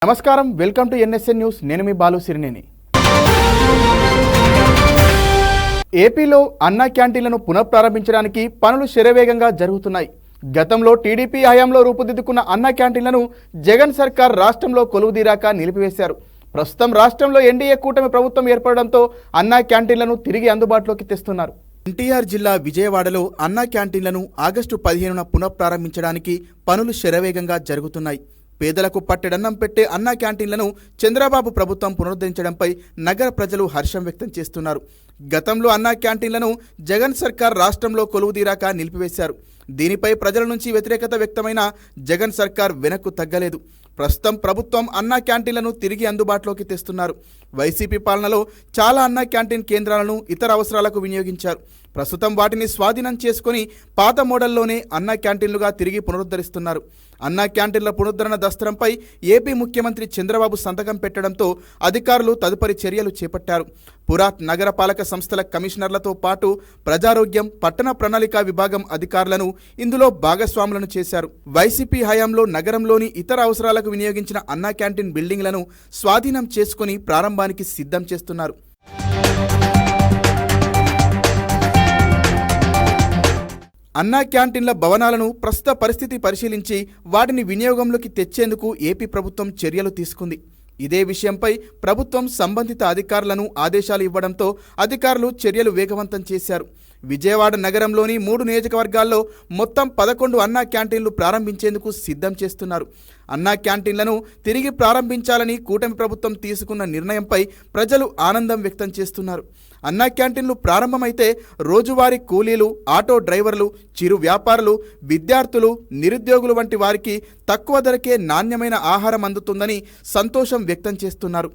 నమస్కారం, welcome to NSN news. నేను మీ బాలు సిరినేని. ఏపీలో అన్నా క్యాంటీన్లను పునఃప్రారంభించడానికి పనులు శరవేగంగా జరుగుతున్నాయి. గతంలో టీడీపీ హయాంలో రూపుదిద్దుకున్న అన్నా క్యాంటీన్లను జగన్ సర్కార్ రాష్ట్రంలో కొలువుదీరాక నిలిపివేశారు. ప్రస్తుతం రాష్ట్రంలో ఎన్డీఏ కూటమి ప్రభుత్వం ఏర్పడడంతో అన్నా క్యాంటీన్లను తిరిగి అందుబాటులోకి తెస్తున్నారు. ఎన్టీఆర్ జిల్లా విజయవాడలో అన్నా క్యాంటీన్లను ఆగస్టు 15న పునఃప్రారంభించడానికి పనులు శరవేగంగా జరుగుతున్నాయి. పేదలకు పట్టెడన్నం పెట్టే అన్నా క్యాంటీన్లను చంద్రబాబు ప్రభుత్వం పునరుద్ధరించడంపై నగర ప్రజలు హర్షం వ్యక్తం చేస్తున్నారు. గతంలో అన్నా క్యాంటీన్లను జగన్ సర్కార్ రాష్ట్రంలో కొలువుదీరాక నిలిపివేశారు. దీనిపై ప్రజల నుంచి వ్యతిరేకత వ్యక్తమైన జగన్ సర్కార్ వెనక్కు తగ్గలేదు. ప్రస్తుతం ప్రభుత్వం అన్నా క్యాంటీన్లను తిరిగి అందుబాటులోకి తెస్తున్నారు. వైసీపీ పాలనలో చాలా అన్నా క్యాంటీన్ కేంద్రాలను ఇతర అవసరాలకు వినియోగించారు. ప్రస్తుతం వాటిని స్వాధీనం చేసుకుని పాత మోడల్లోనే అన్నా క్యాంటీన్లుగా తిరిగి పునరుద్ధరిస్తున్నారు. అన్నా క్యాంటీన్ల పునరుద్ధరణ దస్త్రంపై ఏపీ ముఖ్యమంత్రి చంద్రబాబు సంతకం పెట్టడంతో అధికారులు తదుపరి చర్యలు చేపట్టారు. పురాత్ నగరపాలక సంస్థల కమిషనర్లతో పాటు ప్రజారోగ్యం, పట్టణ ప్రణాళిక విభాగం అధికారులను ఇందులో భాగస్వాములను చేశారు. వైసీపీ హయాంలో నగరంలోని ఇతర అవసరాలకు వినియోగించిన అన్నా క్యాంటీన్ బిల్డింగ్లను స్వాధీనం చేసుకుని ప్రారంభానికి సిద్ధం చేస్తున్నారు. అన్నా క్యాంటీన్ల భవనాలను ప్రస్తుత పరిస్థితి పరిశీలించి వాటిని వినియోగంలోకి తెచ్చేందుకు ఏపీ ప్రభుత్వం చర్యలు తీసుకుంది. ఇదే విషయంపై ప్రభుత్వం సంబంధిత అధికారులను ఆదేశాలు ఇవ్వడంతో అధికారులు చర్యలు వేగవంతం చేశారు. విజయవాడ నగరంలోని 3 నియోజకవర్గాల్లో మొత్తం 11 అన్నా క్యాంటీన్లు ప్రారంభించేందుకు సిద్ధం చేస్తున్నారు. అన్నా క్యాంటీన్లను తిరిగి ప్రారంభించాలని కూటమి ప్రభుత్వం తీసుకున్న నిర్ణయంపై ప్రజలు ఆనందం వ్యక్తం చేస్తున్నారు. అన్నా క్యాంటీన్లు ప్రారంభమైతే రోజువారీ కూలీలు, ఆటో డ్రైవర్లు, చిరు వ్యాపారులు, విద్యార్థులు, నిరుద్యోగులు వంటి వారికి తక్కువ ధరకే నాణ్యమైన ఆహారం అందుతుందని సంతోషం వ్యక్తం చేస్తున్నారు.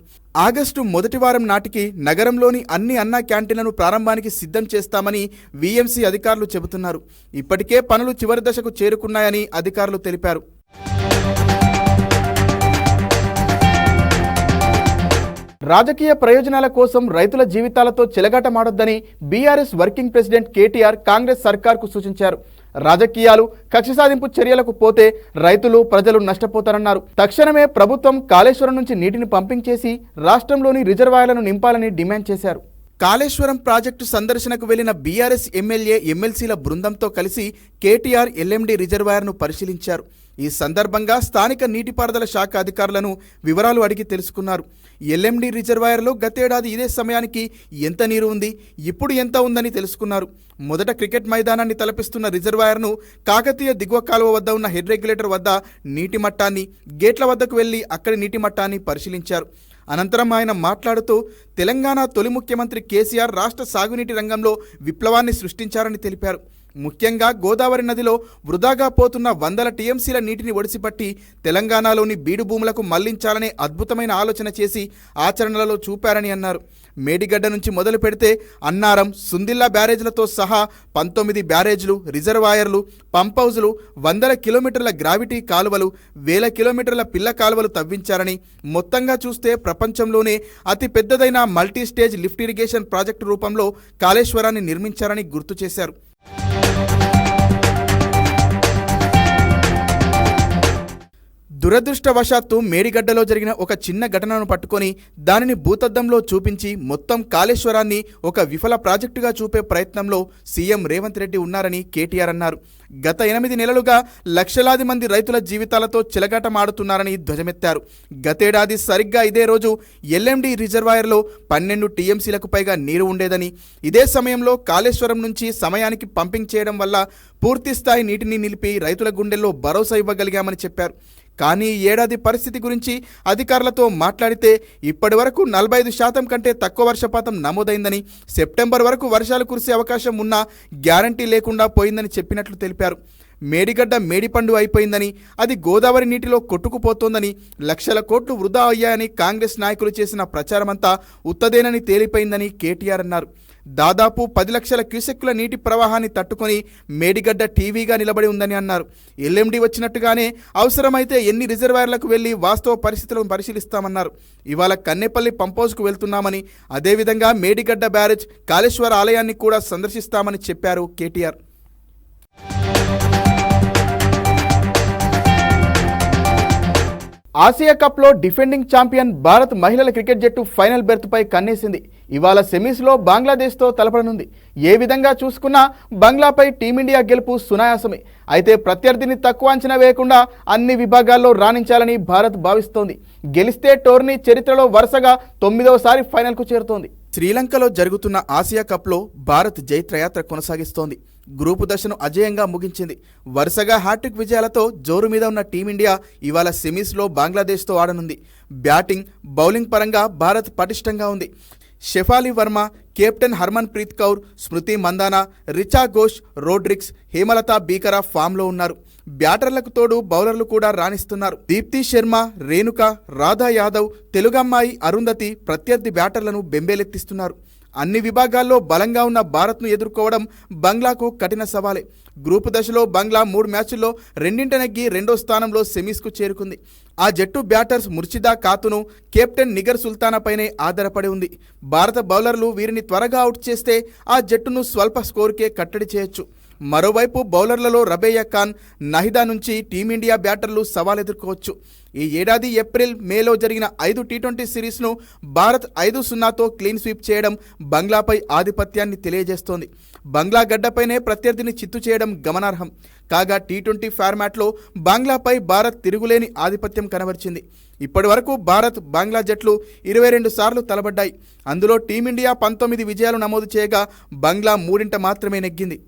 ఆగస్టు మొదటి వారం నాటికి నగరంలోని అన్ని అన్నా క్యాంటీన్లను ప్రారంభానికి సిద్ధం చేస్తామని వీఎంసీ అధికారులు చెబుతున్నారు. ఇప్పటికే పనులు చివరి దశకు చేరుకున్నాయని అధికారులు తెలిపారు. రాజకీయ ప్రయోజనాల కోసం రైతుల జీవితాలతో చెలగాటమాడొద్దని BRS working president KTR Congress సర్కార్కు సూచించారు. రాజకీయాలు, కక్ష సాధింపు చర్యలకు పోతే రైతులు, ప్రజలు నష్టపోతారన్నారు. తక్షణమే ప్రభుత్వం కాళేశ్వరం నుంచి నీటిని పంపింగ్ చేసి రాష్ట్రంలోని రిజర్వాయర్లను నింపాలని డిమాండ్ చేశారు. కాళేశ్వరం ప్రాజెక్టు సందర్శనకు వెళ్లిన బీఆర్ఎస్ ఎమ్మెల్యే, ఎమ్మెల్సీల బృందంతో కలిసి కేటీఆర్ ఎల్ఎండి రిజర్వాయర్ను పరిశీలించారు. ఈ సందర్భంగా స్థానిక నీటిపారుదల శాఖ అధికారులను వివరాలు అడిగి తెలుసుకున్నారు. ఎల్ఎండి రిజర్వాయర్లో గతేడాది ఇదే సమయానికి ఎంత నీరు ఉంది, ఇప్పుడు ఎంత ఉందని తెలుసుకున్నారు. మొదట క్రికెట్ మైదానాన్ని తలపిస్తున్న రిజర్వాయర్ను కాకతీయ దిగువ కాలువ వద్ద ఉన్న హెడ్ రెగ్యులేటర్ వద్ద నీటి మట్టాన్ని, గేట్ల వద్దకు వెళ్లి అక్కడి నీటి మట్టాన్ని పరిశీలించారు. అనంతరం ఆయన మాట్లాడుతూ తెలంగాణ తొలి ముఖ్యమంత్రి కేసీఆర్ రాష్ట్ర సాగునీటి రంగంలో విప్లవాన్ని సృష్టించారని తెలిపారు. ముఖ్యంగా గోదావరి నదిలో వృధాగా పోతున్న 100 టీఎంసీల నీటిని ఒడిసిపట్టి తెలంగాణలోని బీడు భూములకు మళ్లించాలనే అద్భుతమైన ఆలోచన చేసి ఆచరణలో చూపారని అన్నారు. మేడిగడ్డ నుంచి మొదలు పెడితే అన్నారం, సుందిల్లా బ్యారేజ్లతో సహా 19 బ్యారేజ్లు, రిజర్వాయర్లు, పంప్ హౌజులు, 100 కిలోమీటర్ల గ్రావిటీ కాలువలు, 1000 కిలోమీటర్ల పిల్ల కాలువలు తవ్వించారని, మొత్తంగా చూస్తే ప్రపంచంలోనే అతి పెద్దదైన multi stage lift irrigation project రూపంలో కాళేశ్వరాన్ని నిర్మించారని గుర్తు చేశారు. దురదృష్టవశాత్తు మేడిగడ్డలో జరిగిన ఒక చిన్న ఘటనను పట్టుకొని దానిని భూతద్దంలో చూపించి మొత్తం కాళేశ్వరాన్ని ఒక విఫల ప్రాజెక్టుగా చూపే ప్రయత్నంలో సీఎం రేవంత్ రెడ్డి ఉన్నారని కేటీఆర్ అన్నారు. గత 8 నెలలుగా లక్షలాది మంది రైతుల జీవితాలతో చెలగాటమాడుతున్నారని ధ్వజమెత్తారు. గతేడాది సరిగ్గా ఇదే రోజు ఎల్ఎండి రిజర్వాయర్లో 12 టీఎంసీలకు పైగా నీరు ఉండేదని, ఇదే సమయంలో కాళేశ్వరం నుంచి సమయానికి పంపింగ్ చేయడం వల్ల పూర్తిస్థాయి నీటిని నిలిపి రైతుల గుండెల్లో భరోసా ఇవ్వగలిగామని చెప్పారు. కానీ ఈ ఏడాది పరిస్థితి గురించి అధికారులతో మాట్లాడితే ఇప్పటి వరకు 45% కంటే తక్కువ వర్షపాతం నమోదైందని, సెప్టెంబర్ వరకు వర్షాలు కురిసే అవకాశం ఉన్నా గ్యారంటీ లేకుండా పోయిందని చెప్పినట్లు తెలిపారు. మేడిగడ్డ మేడిపండు అయిపోయిందని, అది గోదావరి నీటిలో కొట్టుకుపోతోందని, లక్షల కోట్లు వృధా అయ్యాయని కాంగ్రెస్ నాయకులు చేసిన ప్రచారమంతా ఉత్తదేనని తేలిపోయిందని కేటీఆర్ అన్నారు. దాదాపు 10 లక్షల క్యూసెక్కుల నీటి ప్రవాహాన్ని తట్టుకొని మేడిగడ్డ టీవీగా నిలబడి ఉందని అన్నారు. ఎల్ఎండి వచ్చినట్టుగానే అవసరమైతే ఎన్ని రిజర్వాయర్లకు వెళ్లి వాస్తవ పరిస్థితులను పరిశీలిస్తామన్నారు. ఇవాళ కన్నేపల్లి పంపౌజ్కు వెళ్తున్నామని, అదేవిధంగా మేడిగడ్డ బ్యారేజ్, కాళేశ్వర ఆలయాన్ని కూడా సందర్శిస్తామని చెప్పారు కేటీఆర్. ఆసియా కప్లో డిఫెండింగ్ ఛాంపియన్ భారత్ మహిళల క్రికెట్ జట్టు ఫైనల్ బెర్త్పై కన్నేసింది. ఇవాళ సెమీస్లో బంగ్లాదేశ్తో తలపడనుంది. ఏ విధంగా చూసుకున్నా బంగ్లాపై టీమిండియా గెలుపు సునాయాసమే. అయితే ప్రత్యర్థిని తక్కువ అంచనా వేయకుండా అన్ని విభాగాల్లో రాణించాలని భారత్ భావిస్తోంది. గెలిస్తే టోర్నీ చరిత్రలో వరుసగా 9వసారి ఫైనల్కు చేరుతోంది. శ్రీలంకలో జరుగుతున్న ఆసియా కప్లో భారత్ జైత్రయాత్ర కొనసాగిస్తోంది. గ్రూపు దశను అజేయంగా ముగించింది. వరుసగా హ్యాట్రిక్ విజయాలతో జోరు మీద ఉన్న టీమిండియా ఇవాళ సెమీస్లో బంగ్లాదేశ్తో ఆడనుంది. బ్యాటింగ్, బౌలింగ్ పరంగా భారత్ పటిష్టంగా ఉంది. షెఫాలి వర్మ, కెప్టెన్ హర్మన్ ప్రీత్ కౌర్, స్మృతి మందానా, రిచా ఘోష్, రోడ్రిక్స్, హేమలత బీకరా ఫామ్లో ఉన్నారు. బ్యాటర్లకు తోడు బౌలర్లు కూడా రాణిస్తున్నారు. దీప్తి శర్మ, రేణుక, రాధా యాదవ్, తెలుగమ్మాయి అరుంధతి ప్రత్యర్థి బ్యాటర్లను బెంబేలెత్తిస్తున్నారు. అన్ని విభాగాల్లో బలంగా ఉన్న భారత్ను ఎదుర్కోవడం బంగ్లాకు కఠిన సవాలే. గ్రూపు దశలో బంగ్లా 3 మ్యాచ్ల్లో 2 నెగ్గి 2వ స్థానంలో సెమీస్కు చేరుకుంది. ఆ జట్టు బ్యాటర్స్ ముర్షిదా ఖాతును, కెప్టెన్ నిగర్ సుల్తానాపైనే ఆధారపడి ఉంది. భారత బౌలర్లు వీరిని త్వరగా అవుట్ చేస్తే ఆ జట్టును స్వల్ప స్కోరుకే కట్టడి చేయొచ్చు. మరోవైపు బౌలర్లలో రబేయా ఖాన్, నహిదా నుంచి టీమిండియా బ్యాటర్లు సవాల్ ఎదుర్కోవచ్చు. ఈ ఏడాది ఏప్రిల్, మేలో జరిగిన 5 టీ20 సిరీస్ను భారత్ 5-0తో క్లీన్ స్వీప్ చేయడం బంగ్లాపై ఆధిపత్యాన్ని తెలియజేస్తోంది. బంగ్లా గడ్డపైనే ప్రత్యర్థిని చిత్తు చేయడం గమనార్హం. కాగా టీ20 ఫార్మాట్లో బంగ్లాపై భారత్ తిరుగులేని ఆధిపత్యం కనబరిచింది. ఇప్పటి వరకు భారత్, బంగ్లా జట్లు 22 సార్లు తలబడ్డాయి. అందులో టీమిండియా 19 విజయాలు నమోదు చేయగా బంగ్లా 3 మాత్రమే నెగ్గింది.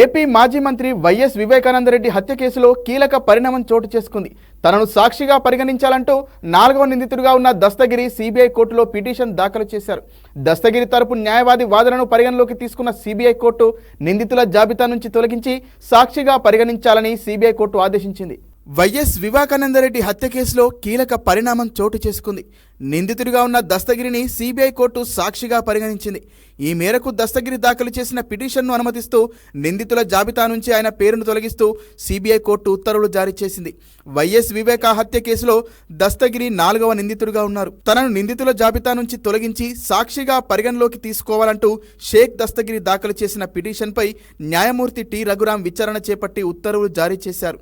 ఏపీ మాజీ మంత్రి వైఎస్ వివేకానందరెడ్డి హత్య కేసులో కీలక పరిణామం చోటు చేసుకుంది. తనను సాక్షిగా పరిగణించాలంటూ 4వ నిందితుడిగా ఉన్న దస్తగిరి సిబిఐ కోర్టులో పిటిషన్ దాఖలు చేశారు. దస్తగిరి తరపు న్యాయవాది వాదనను పరిగణలోకి తీసుకున్న సిబిఐ కోర్టు నిందితుల జాబితా నుంచి తొలగించి సాక్షిగా పరిగణించాలని సిబిఐ కోర్టు ఆదేశించింది. వైఎస్ వివేకానందరెడ్డి హత్య కేసులో కీలక పరిణామం చోటు చేసుకుంది. నిందితుడిగా ఉన్న దస్తగిరిని సిబిఐ కోర్టు సాక్షిగా పరిగణించింది. ఈ మేరకు దస్తగిరి దాఖలు చేసిన పిటిషన్ను అనుమతిస్తూ నిందితుల జాబితా నుంచి ఆయన పేరును తొలగిస్తూ సిబిఐ కోర్టు ఉత్తర్వులు జారీ చేసింది. వైఎస్ వివేకా హత్య కేసులో దస్తగిరి 4వ నిందితుడిగా ఉన్నారు. తనను నిందితుల జాబితా నుంచి తొలగించి సాక్షిగా పరిగణలోకి తీసుకోవాలంటూ షేక్ దస్తగిరి దాఖలు చేసిన పిటిషన్పై న్యాయమూర్తి టి రఘురాం విచారణ చేపట్టి ఉత్తర్వులు జారీ చేశారు.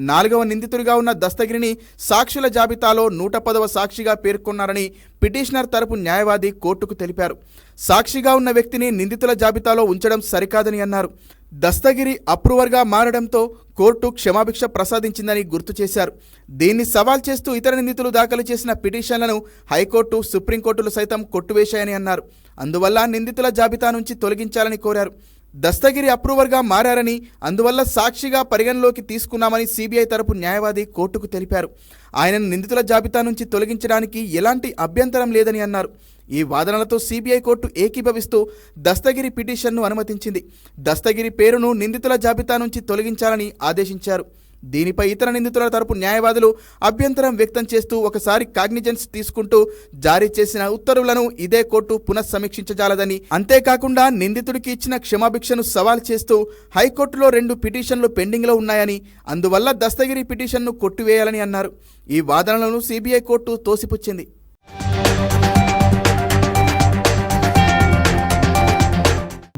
4వ నిందితుడిగా ఉన్న దస్తగిరిని సాక్షుల జాబితాలో 110వ సాక్షిగా పేర్కొన్నారని పిటిషనర్ తరపు న్యాయవాది కోర్టుకు తెలిపారు. సాక్షిగా ఉన్న వ్యక్తిని నిందితుల జాబితాలో ఉంచడం సరికాదని అన్నారు. దస్తగిరి అప్రూవర్గా మారడంతో కోర్టు క్షమాభిక్ష ప్రసాదించిందని గుర్తు చేశారు. దీన్ని సవాల్ చేస్తూ ఇతర నిందితులు దాఖలు చేసిన పిటిషన్లను హైకోర్టు, సుప్రీంకోర్టులు సైతం కొట్టివేశాయని అన్నారు. అందువల్ల నిందితుల జాబితా నుంచి తొలగించాలని కోరారు. దస్తగిరి అప్రూవర్గా మారని, అందువల్ల సాక్షిగా పరిగణలోకి తీసుకున్నామని సిబిఐ తరపు న్యాయవాది కోర్టుకు తెలిపారు. ఆయనను నిందితుల జాబితా నుంచి తొలగించడానికి ఎలాంటి అభ్యంతరం లేదని అన్నారు. ఈ వాదనలతో సిబిఐ కోర్టు ఏకీభవిస్తూ దస్తగిరి పిటిషన్ను అనుమతించింది. దస్తగిరి పేరును నిందితుల జాబితా నుంచి తొలగించాలని ఆదేశించారు. దీనిపై ఇతర నిందితుల తరపు న్యాయవాదులు అభ్యంతరం వ్యక్తం చేస్తూ ఒకసారి కాగ్నిజెన్స్ తీసుకుంటూ జారీ చేసిన ఉత్తర్వులను ఇదే కోర్టు పునఃసమీక్షించజాలదని, అంతేకాకుండా నిందితుడికి ఇచ్చిన క్షమాభిక్షను సవాల్ చేస్తూ హైకోర్టులో 2 పిటిషన్లు పెండింగ్లో ఉన్నాయని, అందువల్ల దస్తగిరి పిటిషన్ను కొట్టివేయాలని అన్నారు. ఈ వాదనలను సిబిఐ కోర్టు తోసిపుచ్చింది.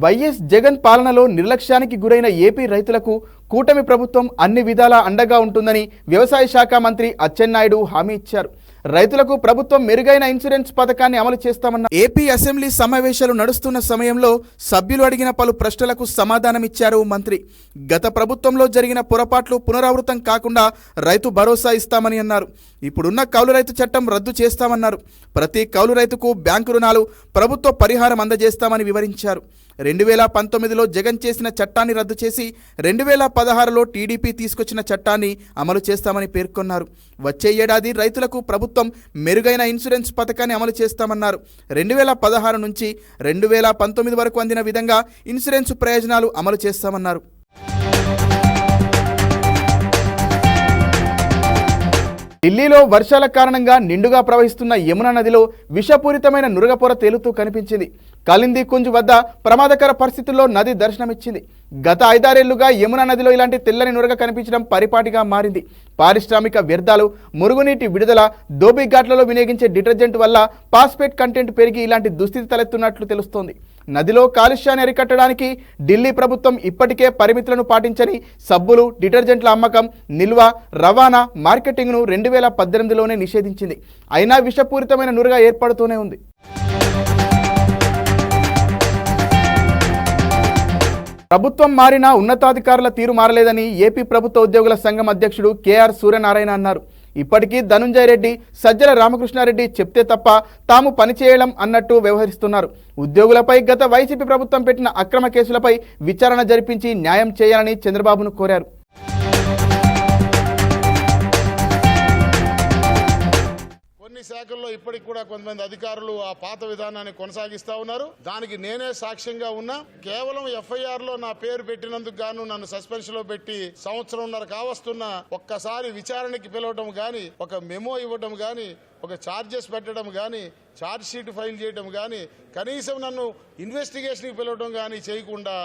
వైఎస్ జగన్ పాలనలో నిర్లక్ష్యానికి గురైన ఏపీ రైతులకు కూటమి ప్రభుత్వం అన్ని విధాలా అండగా ఉంటుందని వ్యవసాయ శాఖ మంత్రి అచ్చెన్నాయుడు హామీ ఇచ్చారు. రైతులకు ప్రభుత్వం మెరుగైన ఇన్సూరెన్స్ పథకాన్ని అమలు చేస్తామన్న ఏపీ అసెంబ్లీ సమావేశాలు నడుస్తున్న సమయంలో సభ్యులు అడిగిన పలు ప్రశ్నలకు సమాధానమిచ్చారు మంత్రి. గత ప్రభుత్వంలో జరిగిన పొరపాట్లు పునరావృతం కాకుండా రైతు భరోసా ఇస్తామని అన్నారు. ఇప్పుడున్న కౌలు రైతు చట్టం రద్దు చేస్తామన్నారు. ప్రతి కౌలు రైతుకు బ్యాంకు రుణాలు, ప్రభుత్వ పరిహారం అందజేస్తామని వివరించారు. 2019లో జగన్ చేసిన చట్టాన్ని రద్దు చేసి 2016లో టీడీపీ తీసుకొచ్చిన చట్టాన్ని అమలు చేస్తామని పేర్కొన్నారు. వచ్చే ఏడాది రైతులకు ప్రభుత్వం మెరుగైన ఇన్సూరెన్స్ పథకాన్ని అమలు చేస్తామన్నారు. 2016 నుంచి 2019 వరకు అందిన విధంగా ఇన్సూరెన్స్ ప్రయోజనాలు అమలు చేస్తామన్నారు. ఢిల్లీలో వర్షాల కారణంగా నిండుగా ప్రవహిస్తున్న యమునా నదిలో విషపూరితమైన నురగపొర తేలుతూ కనిపించింది. కలింది కుంజ్ వద్ద ప్రమాదకర పరిస్థితుల్లో నది దర్శనమిచ్చింది. గత 5-6 ఏళ్లుగా యమునా నదిలో ఇలాంటి తెల్లని నురగ కనిపించడం పరిపాటిగా మారింది. పారిశ్రామిక వ్యర్థాలు, మురుగునీటి విడుదల, ధోబీ ఘాట్లలో వినియోగించే డిటర్జెంట్ వల్ల పాస్పేట్ కంటెంట్ పెరిగి ఇలాంటి దుస్థితి తలెత్తున్నట్లు తెలుస్తోంది. నదిలో కాలుష్యాన్ని అరికట్టడానికి ఢిల్లీ ప్రభుత్వం ఇప్పటికే పరిమితులను పాటించని సబ్బులు, డిటర్జెంట్ల అమ్మకం, నిల్వ, రవాణా, మార్కెటింగ్ను 2018లోనే నిషేధించింది. అయినా విషపూరితమైన నురుగా ఏర్పడుతూనే ఉంది. ప్రభుత్వం మారినా ఉన్నతాధికారుల తీరు మారలేదని ఏపీ ప్రభుత్వ ఉద్యోగుల సంఘం అధ్యక్షుడు కేఆర్ సూర్యనారాయణ అన్నారు. ఇప్పటికీ ధనుంజయ రెడ్డి, సజ్జల రామకృష్ణారెడ్డి చెప్తే తప్ప తాము పనిచేయడం అన్నట్టు వ్యవహరిస్తున్నారు. ఉద్యోగులపై గత వైసీపీ ప్రభుత్వం పెట్టిన అక్రమ కేసులపై విచారణ జరిపించి న్యాయం చేయాలని చంద్రబాబును కోరారు. కొన్ని శాఖల్లో ఇప్పటికి కూడా కొంతమంది అధికారులు ఆ పాత విధానాన్ని కొనసాగిస్తా ఉన్నారు. దానికి నేనే సాక్ష్యంగా ఉన్నా. కేవలం ఎఫ్ఐఆర్ లో నా పేరు పెట్టినందుకు గాను నన్ను సస్పెన్షన్ లో పెట్టి సంవత్సరంన్నర కావస్తున్న ఒక్కసారి విచారణకి పిలవడం గాని, ఒక మెమో ఇవ్వడం గాని, ఒక ఛార్జెస్ పెట్టడం గాని, ఛార్జ్ షీట్ ఫైల్ చేయడం గాని, కనీసం నన్ను ఇన్వెస్టిగేషన్కి పిలవడం గాని చేయకుండా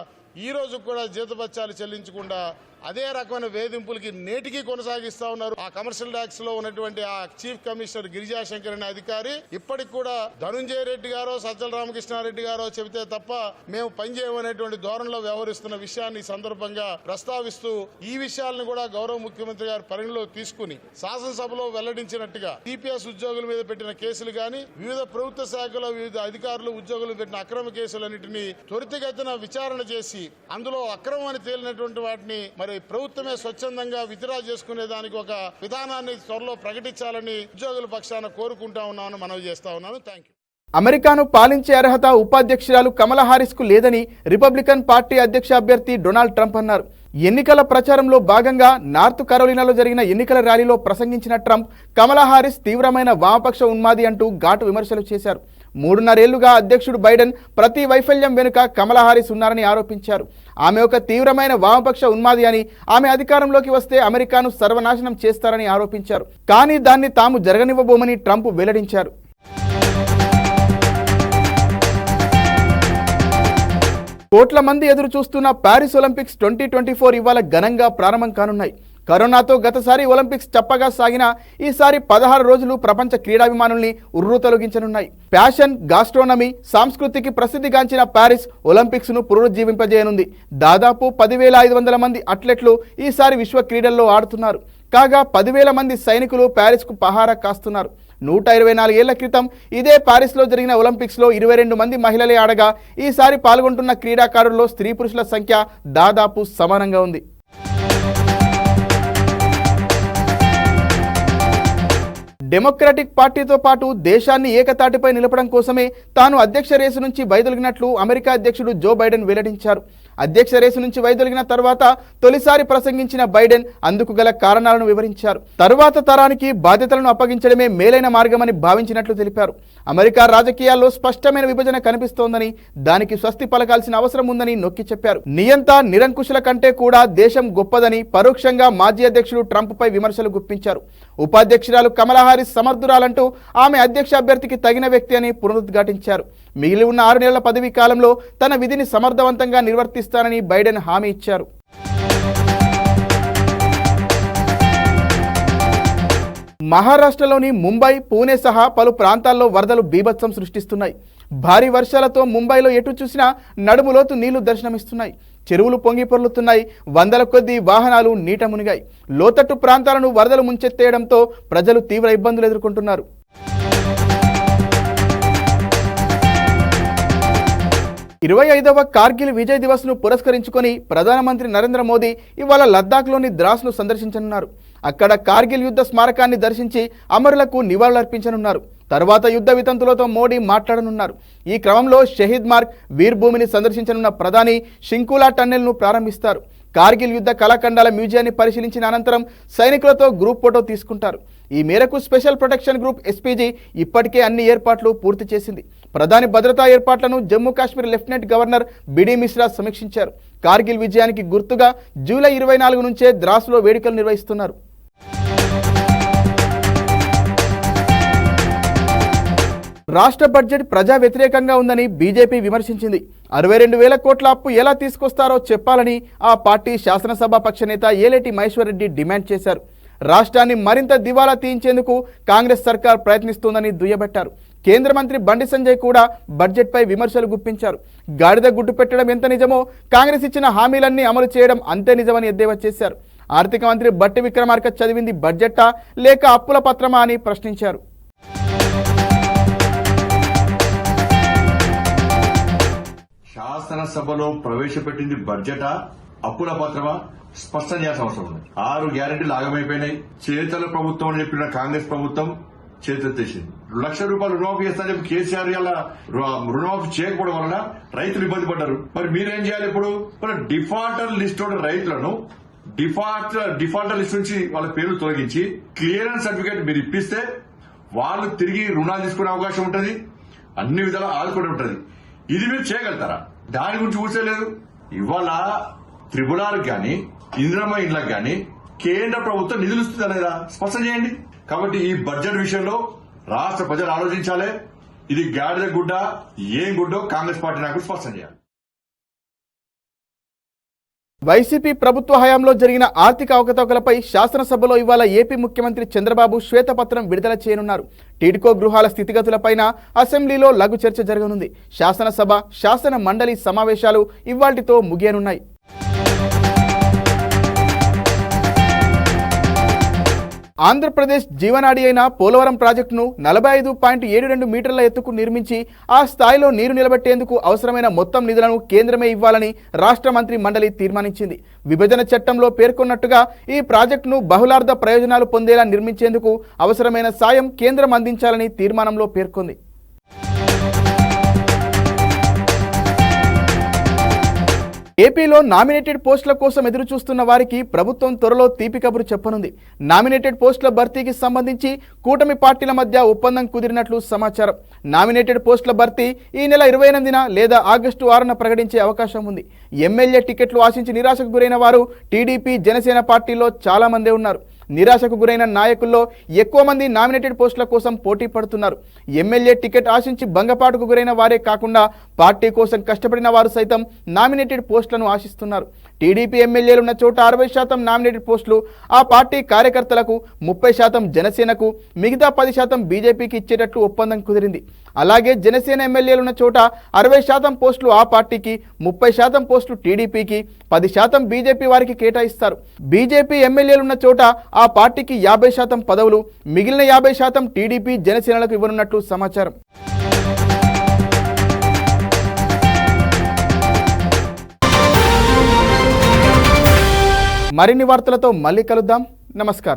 ఈ రోజు కూడా జీతభత్యాలు చెల్లించకుండా అదే రకమైన వేధింపులకి నేటికి కొనసాగిస్తా ఉన్నారు. ఆ కమర్షియల్ ట్యాక్స్ లో ఉన్నటువంటి ఆ చీఫ్ కమిషనర్ గిరిజాశంకర్ అనే అధికారి ఇప్పటికి కూడా ధనుంజయ రెడ్డి గారో సజ్జల రామకృష్ణారెడ్డి గారో చెబితే తప్ప మేము పనిచేయమనేటువంటి ధోరణిలో వ్యవహరిస్తున్న విషయాన్ని సందర్భంగా ప్రస్తావిస్తూ ఈ విషయాలను కూడా గౌరవ ముఖ్యమంత్రి గారు పరిగణలో తీసుకుని శాసనసభలో వెల్లడించినట్టుగా టీపీఎస్ ఉద్యోగుల మీద పెట్టిన కేసులు గాని, వివిధ ప్రభుత్వ శాఖలో వివిధ అధికారులు ఉద్యోగులు పెట్టిన అక్రమ కేసులన్నింటినీ త్వరితగతిన విచారణ చేసి అందులో అక్రమం అని తేలినటువంటి వాటిని మరి ప్రభుత్వమే స్వచ్ఛందంగా విత్డ్రా చేసుకునే దానికి ఒక విధానాన్ని త్వరలో ప్రకటించాలని ఉద్యోగుల పక్షాన కోరుకుంటా ఉన్నామని మనవి చేస్తా ఉన్నాను. Thank you. అమెరికాను పాలించే అర్హత ఉపాధ్యక్షురాలు కమలా హారిస్కు లేదని రిపబ్లికన్ పార్టీ అధ్యక్ష అభ్యర్థి డొనాల్డ్ ట్రంప్ అన్నారు. ఎన్నికల ప్రచారంలో భాగంగా నార్త్ కరోలినాలో జరిగిన ఎన్నికల ర్యాలీలో ప్రసంగించిన ట్రంప్ కమలా హారిస్ తీవ్రమైన వామపక్ష ఉన్మాది అంటూ ఘాటు విమర్శలు చేశారు. 3.5 ఏళ్లుగా అధ్యక్షుడు బైడెన్ ప్రతి వైఫల్యం వెనుక కమలా హారిస్ ఉన్నారని ఆరోపించారు. ఆమె ఒక తీవ్రమైన వామపక్ష ఉన్మాది అని, ఆమె అధికారంలోకి వస్తే అమెరికాను సర్వనాశనం చేస్తారని ఆరోపించారు. కానీ దాన్ని తాము జరగనివ్వబోమని ట్రంప్ వెల్లడించారు. కోట్ల మంది ఎదురు చూస్తున్న ప్యారిస్ ఒలింపిక్స్ 2024 ఇవాళ ఘనంగా ప్రారంభం కానున్నాయి. కరోనాతో గతసారి ఒలింపిక్స్ చప్పగా సాగిన ఈసారి 16 రోజులు ప్రపంచ క్రీడాభిమానుల్ని ఉర్రూతొలగించనున్నాయి. ఫ్యాషన్, గాస్ట్రోనమీ, సంస్కృతికి ప్రసిద్ధిగాంచిన ప్యారిస్ ఒలింపిక్స్ ను పునరుజ్జీవింపజేయనుంది. దాదాపు 10,500 మంది అథ్లెట్లు ఈసారి విశ్వ క్రీడల్లో ఆడుతున్నారు. కాగా 10,000 మంది సైనికులు ప్యారిస్కు పహారా కాస్తున్నారు. 124 ఏళ్ల క్రితం ఇదే ప్యారిస్లో జరిగిన ఒలింపిక్స్లో 22 మంది మహిళలే ఆడగా ఈసారి పాల్గొంటున్న క్రీడాకారుల్లో స్త్రీ పురుషుల సంఖ్య దాదాపు సమానంగా ఉంది. డెమోక్రాటిక్ పార్టీతో పాటు దేశాన్ని ఏకతాటిపై నిలపడం కోసమే తాను అధ్యక్ష రేసు నుంచి వైదొలిగినట్లు అమెరికా అధ్యక్షుడు జో బైడెన్ వెల్లడించారు. అధ్యక్ష రేసు నుంచి వైదొలిగిన తర్వాత తొలిసారి ప్రసంగించిన బైడెన్ అందుకు గల కారణాలను వివరించారు. తరువాత తరానికి బాధ్యతలను అప్పగించడమే మేలైన మార్గమని భావించినట్లు తెలిపారు. అమెరికా రాజకీయాల్లో స్పష్టమైన విభజన కనిపిస్తోందని, దానికి స్వస్తి పలకాల్సిన అవసరం ఉందని నొక్కి చెప్పారు. నియంత నిరంకుశుల కంటే కూడా దేశం గొప్పదని పరోక్షంగా మాజీ అధ్యక్షుడు ట్రంప్ పై విమర్శలు గుప్పించారు. ఉపాధ్యక్షురాలు కమలా హారిస్ సమర్థురాలంటూ ఆమె అధ్యక్ష అభ్యర్థికి తగిన వ్యక్తి అని పునరుద్ఘాటించారు. మిగిలి ఉన్న 6 నెలల పదవీ కాలంలో తన విధిని సమర్థవంతంగా నిర్వర్తిస్తానని బైడెన్ హామీ ఇచ్చారు. మహారాష్ట్రలోని ముంబై, పూణే సహా పలు ప్రాంతాల్లో వరదలు బీభత్సం సృష్టిస్తున్నాయి. భారీ వర్షాలతో ముంబైలో ఎటు చూసినా నడుములోతు నీళ్లు దర్శనమిస్తున్నాయి. చెరువులు పొంగి పొర్లుతున్నాయి. వందల కొద్దీ వాహనాలు నీట మునిగాయి. లోతట్టు ప్రాంతాలను వరదలు ముంచెత్తేయడంతో ప్రజలు తీవ్ర ఇబ్బందులు ఎదుర్కొంటున్నారు. 25వ కార్గిల్ విజయ్ దివస్ ను పురస్కరించుకొని ప్రధానమంత్రి నరేంద్ర మోదీ ఇవాళ లద్దాఖ్లోని ద్రాస్ను సందర్శించనున్నారు. అక్కడ కార్గిల్ యుద్ధ స్మారకాన్ని దర్శించి అమరులకు నివాళులర్పించనున్నారు. తర్వాత యుద్ధ వితంతులతో మోడీ మాట్లాడనున్నారు. ఈ క్రమంలో షహీద్ మార్గ్, వీర్ భూమిని సందర్శించనున్న ప్రధాని షింకులా టన్నెల్ను ప్రారంభిస్తారు. కార్గిల్ యుద్ధ కళాఖండాల మ్యూజియాన్ని పరిశీలించిన అనంతరం సైనికులతో గ్రూప్ ఫోటో తీసుకుంటారు. ఈ మేరకు స్పెషల్ ప్రొటెక్షన్ గ్రూప్ ఎస్పీజీ ఇప్పటికే అన్ని ఏర్పాట్లు పూర్తి చేసింది. ప్రధాని భద్రతా ఏర్పాట్లను జమ్మూ కాశ్మీర్ లెఫ్టినెంట్ గవర్నర్ బిడి మిశ్రా సమీక్షించారు. కార్గిల్ విజయానికి గుర్తుగా జూలై 24 నుంచే ద్రాస్లో వేడుకలు నిర్వహిస్తున్నారు. రాష్ట్ర బడ్జెట్ ప్రజా వ్యతిరేకంగా ఉందని బీజేపీ విమర్శించింది. 62,000 కోట్ల అప్పు ఎలా తీసుకొస్తారో చెప్పాలని ఆ పార్టీ శాసనసభాపక్ష నేత ఏలేటి మహేశ్వర్ రెడ్డి డిమాండ్ చేశారు. రాష్ట్రాన్ని మరింత దివాలా తీయించేందుకు కాంగ్రెస్ సర్కార్ ప్రయత్నిస్తోందని దుయ్యబట్టారు. కేంద్ర మంత్రి బండి సంజయ్ కూడా బడ్జెట్పై విమర్శలు గుప్పించారు. గాడిద గుడ్డు పెట్టడం ఎంత నిజమో కాంగ్రెస్ ఇచ్చిన హామీలన్నీ అమలు చేయడం అంతే నిజమని ఎద్దేవా చేశారు. ఆర్థిక మంత్రి బట్టి విక్రమార్క చదివింది బడ్జెట్టా లేక అప్పుల పత్రమా అని ప్రశ్నించారు. శాసనసభలో ప్రవేశపెట్టింది బడ్జెటా అప్పుల పత్రమా స్పష్టం చేయాల్సిన అవసరం ఉంది. 6 గ్యారెంటీలు ఆగమైపోయినాయి. చేతల ప్రభుత్వం అని చెప్పిన కాంగ్రెస్ ప్రభుత్వం చేతులెత్తేసింది. ₹1,00,000 రుణమాఫీ చేస్తానని చెప్పి కేసీఆర్ ఇలా రుణమాఫీ చేయకపోవడం వలన రైతులు ఇబ్బంది పడ్డారు. మరి మీరేం చేయాలి ఇప్పుడు? డిఫాల్టర్ లిస్ట్ ఉన్న రైతులను డిఫాల్టర్ లిస్ట్ నుంచి వాళ్ళ పేర్లు తొలగించి క్లియరెన్స్ సర్టిఫికేట్ మీరు ఇప్పిస్తే వాళ్ళు తిరిగి రుణాలు తీసుకునే అవకాశం ఉంటుంది. అన్ని విధాలా ఆదుకుని ఉంటుంది. ఇది మీరు చేయగలుగుతారా? దాని గురించి ఊసేలేదు. ఇవాళ త్రిపులాలకు గాని ఇందిరమ్మ ఇండ్లకు గాని కేంద్ర ప్రభుత్వం నిధులు ఇస్తుందా లేదా స్పష్టం చేయండి. కాబట్టి ఈ బడ్జెట్ విషయంలో రాష్ట్ర ప్రజలు ఆలోచించాలి. ఇది గాడిద గుడ్డ ఏం గుడ్డో కాంగ్రెస్ పార్టీ నాయకులు స్పష్టం చేయాలి. వైసీపీ ప్రభుత్వ హయాంలో జరిగిన ఆర్థిక అవకతవకలపై శాసనసభలో ఇవాళ ఏపీ ముఖ్యమంత్రి చంద్రబాబు శ్వేతపత్రం విడుదల చేయనున్నారు. టీడ్కో గృహాల స్థితిగతులపైన అసెంబ్లీలో లఘు చర్చ జరగనుంది. శాసనసభ శాసన మండలి సమావేశాలు ఇవాళ్టితో ముగియనున్నాయి. ఆంధ్రప్రదేశ్ జీవనాడి అయిన పోలవరం ప్రాజెక్టును 45.72 మీటర్ల ఎత్తుకు నిర్మించి ఆ స్థాయిలో నీరు నిలబెట్టేందుకు అవసరమైన మొత్తం నిధులను కేంద్రమే ఇవ్వాలని రాష్ట్ర మంత్రి మండలి తీర్మానించింది. విభజన చట్టంలో పేర్కొన్నట్టుగా ఈ ప్రాజెక్టును బహుళార్థ ప్రయోజనాలు పొందేలా నిర్మించేందుకు అవసరమైన సాయం కేంద్రం అందించాలని తీర్మానంలో పేర్కొంది. ఏపీలో నామినేటెడ్ పోస్టుల కోసం ఎదురు చూస్తున్న వారికి ప్రభుత్వం త్వరలో తీపి కబురు చెప్పనుంది. నామినేటెడ్ పోస్టుల భర్తీకి సంబంధించి కూటమి పార్టీల మధ్య ఒప్పందం కుదిరినట్లు సమాచారం. నామినేటెడ్ పోస్టుల భర్తీ ఈ నెల 28న లేదా ఆగస్టు 6న ప్రకటించే అవకాశం ఉంది. ఎమ్మెల్యే టికెట్లు ఆశించి నిరాశకు గురైన వారు టీడీపీ జనసేన పార్టీల్లో చాలా మందే ఉన్నారు. నిరాశకు గురైన నాయకుల్లో ఎక్కువ మంది నామినేటెడ్ పోస్టుల కోసం పోటీ పడుతున్నారు. ఎమ్మెల్యే టికెట్ ఆశించి భంగపాటుకు గురైన వారే కాకుండా పార్టీ కోసం కష్టపడిన వారు సైతం నామినేటెడ్ పోస్టులను ఆశిస్తున్నారు. టీడీపీ ఎమ్మెల్యేలున్న చోట 60% నామినేటెడ్ పోస్టులు ఆ పార్టీ కార్యకర్తలకు, 30% జనసేనకు, మిగతా 10% బీజేపీకి ఇచ్చేటట్లు ఒప్పందం కుదిరింది. అలాగే జనసేన ఎమ్మెల్యేలున్న చోట 60% పోస్టులు ఆ పార్టీకి, 30% పోస్టులు టీడీపీకి, 10% బీజేపీ వారికి కేటాయిస్తారు. బీజేపీ ఎమ్మెల్యేలున్న చోట ఆ పార్టీకి 50% పదవులు, మిగిలిన 50% టీడీపీ జనసేనలకు ఇవ్వనున్నట్లు సమాచారం. మరిన్ని వార్తలతో మళ్ళీ కలుద్దాం. నమస్కారం.